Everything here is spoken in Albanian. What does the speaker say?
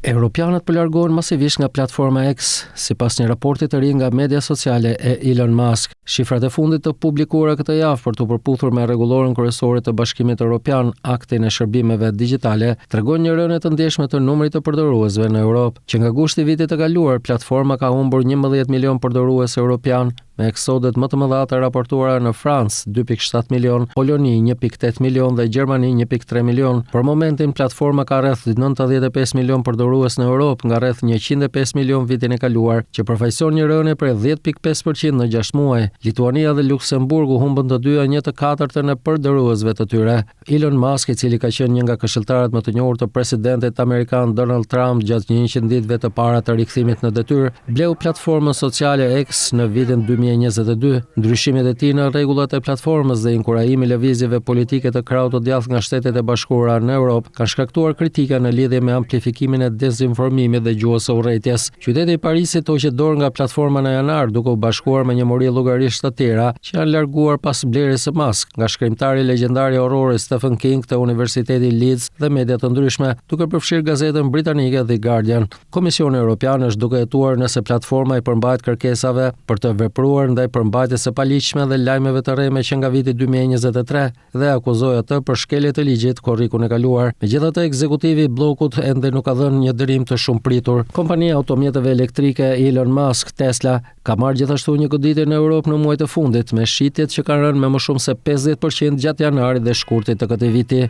Europianët po largohen masivisht nga platforma X, sipas një raporti të ri nga media sociale e Elon Musk. Shifrat e fundit të publikuara këtë javë për të përputhur me rregulloren kryesore të Bashkimit Evropian, Aktin e Shërbimeve Digjitale, tregojnë një rënje të ndjeshme të numrit të përdoruesve në Europë, që nga gushti i vitit të kaluar, platforma ka humbur 11 milion përdorues europian, me eksodet më të mëdha të raportuara në Francë 2.7 milion, Poloni 1.8 milion dhe Gjermani 1.3 milion. Për momentin platforma ka rreth 95 milion përdorues në Europë nga rreth 105 milion vitin e kaluar, që përfaqëson një rënje prej 10.5% në 6 muaj. Lituania dhe Luksemburgu humbën të dyja 1/4 e përdoruesve të tyre. Elon Musk, i cili ka qenë një nga këshilltarët më të njohur të presidentit amerikan Donald Trump gjatë 100 ditëve të para të rikthimit në detyrë, bleu platformën sociale X në vitin 2022. Ndryshimet e tij në rregullat e platformës dhe inkurajimi i lëvizjeve politike të krahut të djathtë nga Shtetet e Bashkuara në Europë kanë shkaktuar kritika në lidhje me amplifikimin e dezinformimit dhe gjuhës së urrëties. Qyteti i Parisit hoqet dorë nga platforma në janar, duke u bashkuar me një mori llogarisht të tjera që janë larguar pas blerjes së Musk, nga shkrimtari legjendar i horrorit Stephen King të Universiteti Leeds dhe media të ndryshme, duke përfshirë gazetën britanike The Guardian. Komisioni Evropian është duke hetuar nëse platforma i përmbajt kërkesave për të vepruar ndaj përmbajtjes së paligjshme dhe lajmeve të rreme që nga viti 2023 dhe akuzoi atë për shkelje të ligjit korrikun e kaluar. Megjithatë, ekzekutivi i bllokut ende nuk ka dhënë një dërim të shumëpritur. Kompania e automjeteve elektrike Elon Musk, Tesla, ka marrë gjithashtu një goditje në Europë në muajt e fundit, me shitjet që kanë rënë me më shumë se 50% gjatë janarit dhe shkurtit të këtij viti.